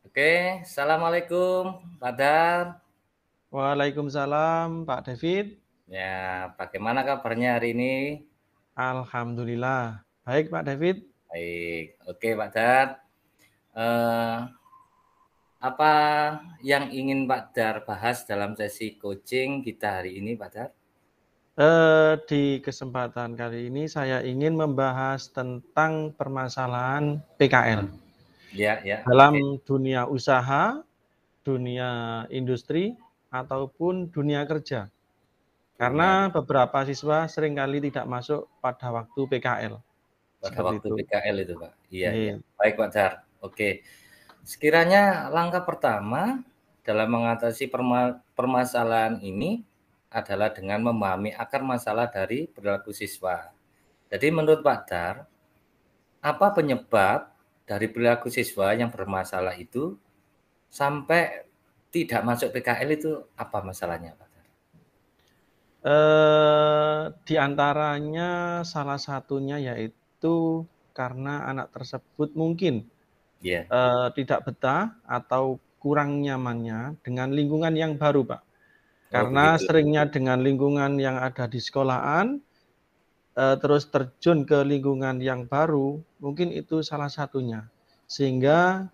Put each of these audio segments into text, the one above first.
Oke, Assalamualaikum Pak Dar. Waalaikumsalam Pak David. Ya, bagaimana kabarnya hari ini? Alhamdulillah. Baik Pak David. Baik. Oke Pak Dar. Eh, apa yang ingin Pak Dar bahas dalam sesi coaching kita hari ini Pak Dar? Di kesempatan kali ini saya ingin membahas tentang permasalahan PKL Ya, ya. dalam Oke. dunia usaha, dunia industri, ataupun dunia kerja. Karena Dunia beberapa siswa seringkali tidak masuk pada waktu PKL. pada Seperti waktu itu. PKL itu Pak. Iya, iya. Iya. Baik Pak Dar. Oke. Sekiranya langkah pertama dalam mengatasi permasalahan ini adalah dengan memahami akar masalah dari perilaku siswa. Jadi menurut Pak Dar, apa penyebab dari perilaku siswa yang bermasalah itu sampai tidak masuk PKL itu apa masalahnya Pak Dar? Di antaranya salah satunya yaitu karena anak tersebut mungkin Iya. tidak betah atau kurang nyamannya dengan lingkungan yang baru, Pak. Oh Karena begitu. seringnya dengan lingkungan yang ada di sekolahan, terus terjun ke lingkungan yang baru, mungkin itu salah satunya. Sehingga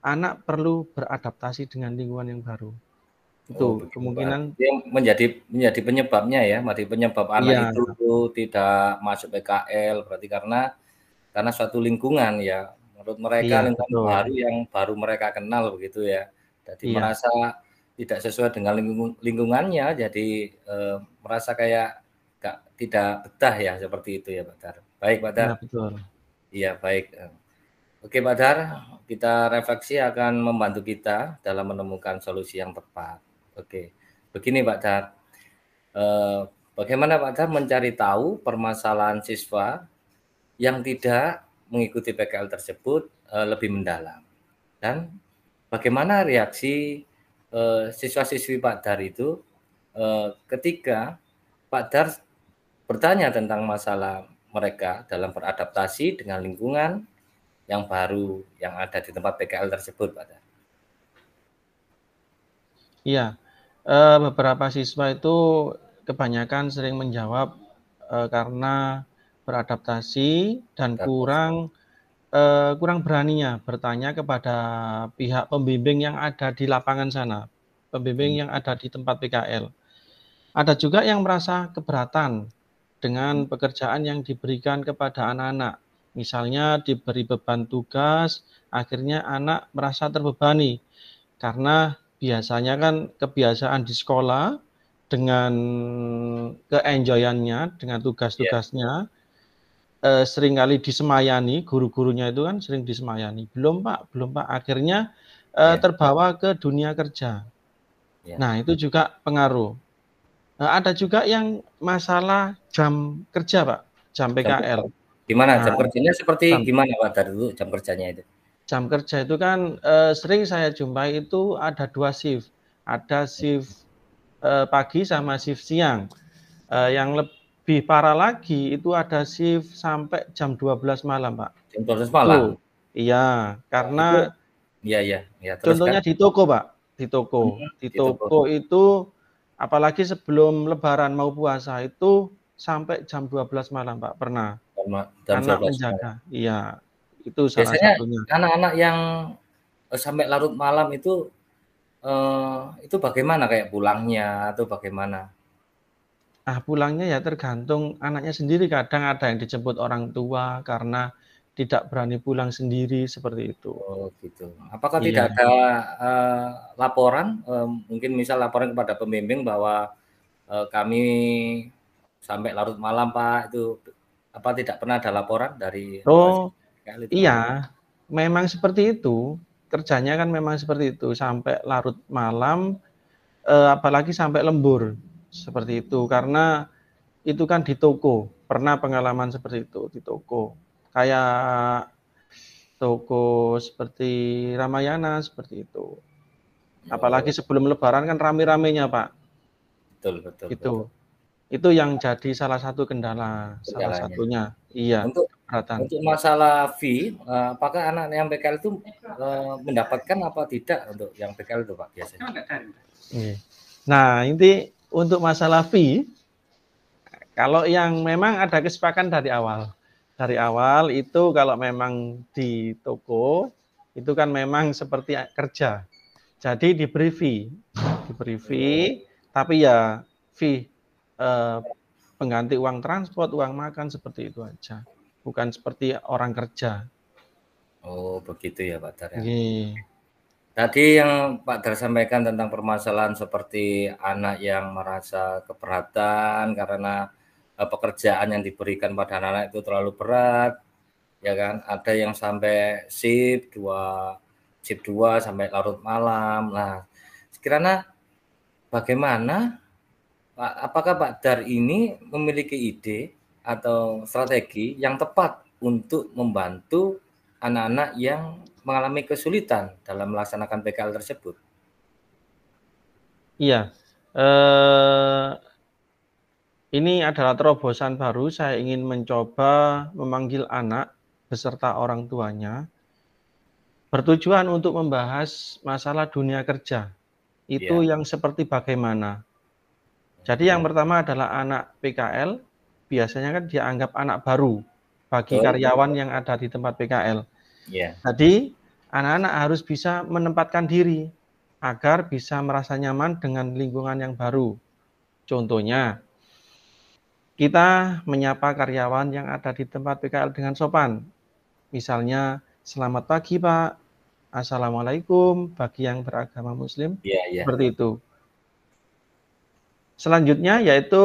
anak perlu beradaptasi dengan lingkungan yang baru. Oh Itu begitu Pak. kemungkinan Itu yang menjadi penyebabnya ya, menjadi penyebab anak iya, itu tidak masuk PKL berarti karena suatu lingkungan ya, menurut mereka iya lingkungan betul. baru yang baru mereka kenal begitu ya. Jadi Iya, merasa tidak sesuai dengan lingkungannya, jadi merasa kayak tidak betah ya seperti itu ya Pak Dar. Baik Pak Dar. iya betul. Iya baik. Oke Pak Dar, kita refleksi akan membantu kita dalam menemukan solusi yang tepat. Oke, begini Pak Dar. Eh, Bagaimana Pak Dar mencari tahu permasalahan siswa yang tidak mengikuti PKL tersebut lebih mendalam, dan bagaimana reaksi siswa-siswi Pak Dar itu ketika Pak Dar bertanya tentang masalah mereka dalam beradaptasi dengan lingkungan yang baru yang ada di tempat PKL tersebut Pak Dar. Iya, beberapa siswa itu kebanyakan sering menjawab, karena beradaptasi dan kurang beraninya bertanya kepada pihak pembimbing yang ada di lapangan sana, pembimbing yang ada di tempat PKL. Ada juga yang merasa keberatan dengan pekerjaan yang diberikan kepada anak-anak. Misalnya diberi beban tugas, akhirnya anak merasa terbebani. Karena biasanya kan kebiasaan di sekolah dengan ke-enjoy-annya, dengan Ya, tugas-tugasnya, seringkali disemayani, guru-gurunya itu kan sering disemayani. Belum Pak," akhirnya, ya, terbawa ke dunia kerja. ya. Nah, itu juga pengaruh. Ada juga yang masalah jam kerja, Pak, jam Jam PKL. kerja. Gimana Nah, jam kerjanya seperti jam gimana Pak Dar dulu jam kerjanya itu? Jam kerja itu kan, sering saya jumpai itu ada 2 shift. Ada shift, pagi sama shift siang. Yang lebih parah lagi itu ada shift sampai jam 12 malam, Pak. Jam 12 Itu malam? iya, Wah itu karena iya iya iya, teruskan? contohnya di toko, Pak, di toko. Di Di toko. toko itu apalagi sebelum lebaran mau puasa itu sampai jam 12 malam, Pak, pernah. Jam Anak 12 malam. menjaga, iya, itu salah Biasanya satunya. anak-anak yang, sampai larut malam itu bagaimana kayak pulangnya atau bagaimana? Pulangnya ya tergantung anaknya sendiri, kadang ada yang dijemput orang tua karena tidak berani pulang sendiri, seperti itu. Oh gitu. Apakah tidak Iya. ada, laporan, mungkin misal laporan kepada pembimbing bahwa, kami sampai larut malam Pak, itu apa tidak pernah ada laporan dari Oh, PKL itu Pak? iya, memang seperti itu. kerjanya kan memang seperti itu, sampai larut malam, apalagi sampai lembur, seperti itu. Karena itu kan di toko, pernah pengalaman seperti itu di toko. Kayak toko seperti Ramayana, seperti itu. Apalagi Oh, sebelum lebaran kan rame-ramenya, Pak, betul betul betul. itu. Itu yang jadi salah satu kendala, salah Kendalanya. satunya. Iya, Untuk keberatan. masalah fee, apakah anak yang PKL itu, mendapatkan apa tidak untuk yang PKL itu, Pak, biasanya? Iya. Nah, ini untuk masalah fee, kalau yang memang ada kesepakatan dari awal. Dari awal itu kalau memang di toko, itu kan memang seperti kerja. Jadi diberi Oh, fee, tapi ya fee eh, pengganti uang transport, uang makan seperti itu aja. Bukan seperti orang kerja. oh begitu ya, Pak Dar, ya. Nggih. Tadi yang Pak Dar sampaikan tentang permasalahan seperti anak yang merasa keberatan karena, pekerjaan yang diberikan pada anak-anak itu terlalu berat, ya kan? Ada yang sampai shift 2 sampai larut malam. Nah, sekiranya bagaimana apakah Pak Dar ini memiliki ide atau strategi yang tepat untuk membantu anak-anak yang mengalami kesulitan dalam melaksanakan PKL tersebut? Iya. Ini adalah terobosan baru. Saya ingin mencoba memanggil anak beserta orang tuanya, bertujuan untuk membahas masalah dunia kerja. Itu Iya. yang seperti bagaimana. Jadi yang Oh, pertama adalah anak PKL, biasanya kan dianggap anak baru bagi betul. karyawan yang ada di tempat PKL. Iya. Jadi anak-anak harus bisa menempatkan diri agar bisa merasa nyaman dengan lingkungan yang baru. Contohnya, kita menyapa karyawan yang ada di tempat PKL dengan sopan. Misalnya, selamat pagi Pak, Assalamualaikum bagi yang beragama Muslim, Iya iya. seperti itu. Selanjutnya yaitu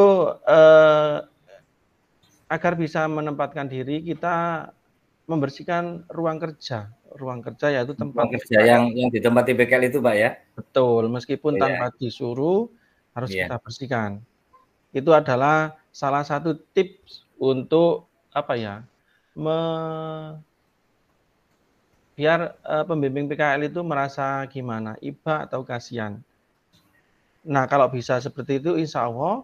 agar bisa menempatkan diri, kita membersihkan ruang kerja yaitu Ruang tempat kerja PKL. yang ditempati PKL itu, Pak, ya? Betul, meskipun Oh, iya tanpa disuruh harus iya. kita bersihkan. Itu adalah salah satu tips untuk apa ya? Me Biar, pembimbing PKL itu merasa gimana, iba atau kasihan. Nah, kalau bisa seperti itu insya Allah,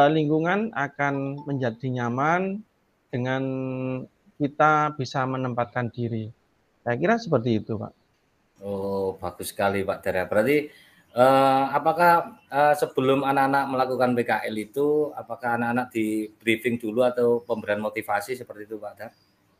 lingkungan akan menjadi nyaman dengan kita bisa menempatkan diri. Saya kira seperti itu, Pak. Oh, bagus sekali, Pak Dara. Berarti, apakah, sebelum anak-anak melakukan PKL itu, apakah anak-anak di-briefing dulu atau pemberian motivasi seperti itu, Pak Dar?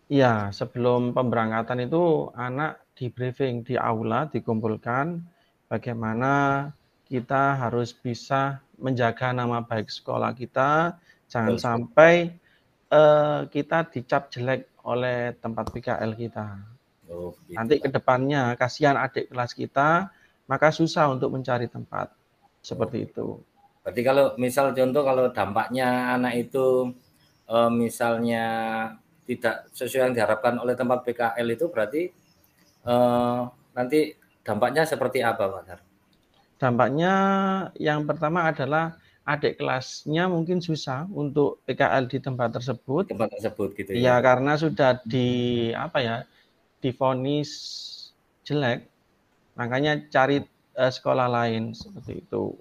Iya, sebelum pemberangkatan itu anak di-briefing di aula, dikumpulkan bagaimana kita harus bisa menjaga nama baik sekolah kita, jangan Betul sekali. sampai kita dicap jelek oleh tempat PKL kita. Oh, begitu, Nanti ke Pak. depannya kasihan adik kelas kita, maka susah untuk mencari tempat. Seperti Oke. itu. Berarti kalau misal contoh kalau dampaknya anak itu, misalnya tidak sesuai yang diharapkan oleh tempat PKL itu berarti, nanti dampaknya seperti apa, Pak Dar? Dampaknya yang pertama adalah adik kelasnya mungkin susah untuk PKL di tempat Di tersebut. tempat tersebut gitu ya? Ya karena sudah apa ya, divonis jelek, makanya cari sekolah lain seperti itu.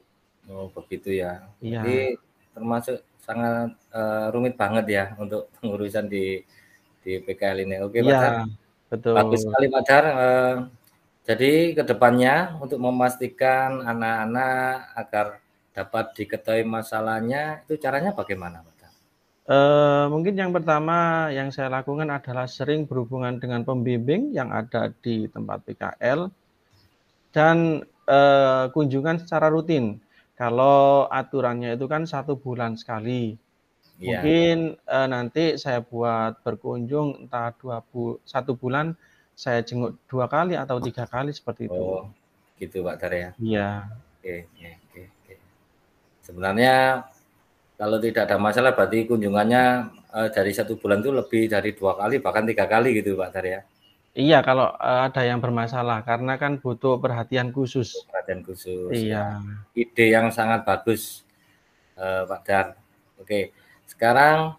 Oh, begitu ya. Berarti Iya, termasuk sangat, rumit banget ya untuk pengurusan di PKL ini. Oke, Pak iya, Dar, bagus betul. sekali, Pak Dar, jadi ke depannya untuk memastikan anak-anak agar dapat diketahui masalahnya, itu caranya bagaimana, Pak Dar? Mungkin yang pertama yang saya lakukan adalah sering berhubungan dengan pembimbing yang ada di tempat PKL dan, kunjungan secara rutin. Kalau aturannya itu kan 1 bulan sekali. Iya. Mungkin, nanti saya buat berkunjung entah 1 bulan saya jenguk 2 kali atau 3 kali seperti itu. Oh, gitu, Pak Dar ya. Iya. Oke oke oke oke. Sebenarnya kalau tidak ada masalah berarti kunjungannya, dari 1 bulan itu lebih dari 2 kali bahkan 3 kali gitu, Pak Dar ya? Iya, kalau ada yang bermasalah karena kan butuh perhatian khusus. Perhatian khusus Iya. ya. Ide yang sangat bagus, Pak Dar. Oke, sekarang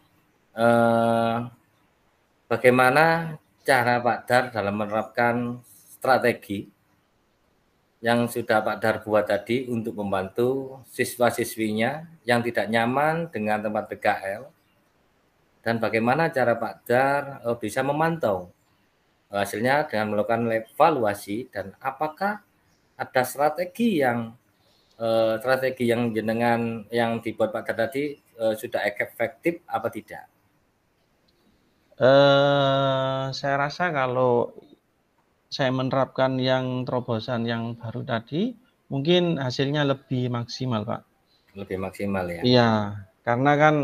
bagaimana cara Pak Dar dalam menerapkan strategi yang sudah Pak Dar buat tadi untuk membantu siswa-siswinya yang tidak nyaman dengan tempat PKL, dan bagaimana cara Pak Dar bisa memantau hasilnya dengan melakukan evaluasi, dan apakah ada strategi yang jenengan yang dibuat Pak Dar tadi sudah efektif apa tidak? Saya rasa kalau saya menerapkan yang terobosan yang baru tadi, mungkin hasilnya lebih maksimal, Pak. Lebih maksimal ya. Iya, karena kan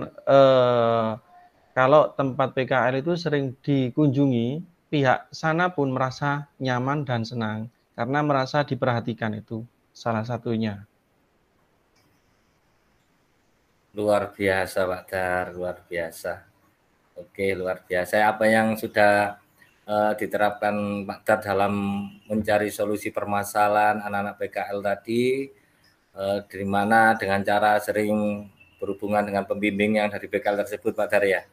kalau tempat PKL itu sering dikunjungi, pihak sana pun merasa nyaman dan senang karena merasa diperhatikan, itu salah satunya. Luar biasa Pak Dar, luar biasa. Oke, luar biasa. Apa yang sudah diterapkan Pak Dar dalam mencari solusi permasalahan anak-anak PKL tadi, dari mana dengan cara sering berhubungan dengan pembimbing yang dari PKL tersebut Pak Dar ya,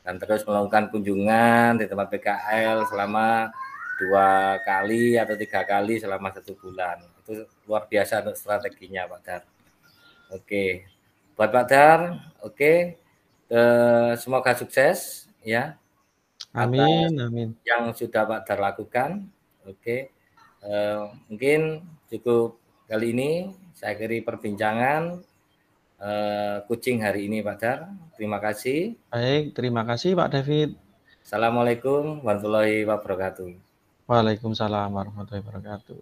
dan terus melakukan kunjungan di tempat PKL selama 2 kali atau 3 kali selama 1 bulan. Itu luar biasa untuk strateginya Pak Dar. Oke, buat Pak Dar, oke, semoga sukses ya atas Amin, amin. yang sudah Pak Dar lakukan. Oke, mungkin cukup kali ini saya akhiri perbincangan kucing hari ini Pak Dar. Terima kasih. Baik, terima kasih Pak David. Assalamualaikum warahmatullahi wabarakatuh. Waalaikumsalam warahmatullahi wabarakatuh.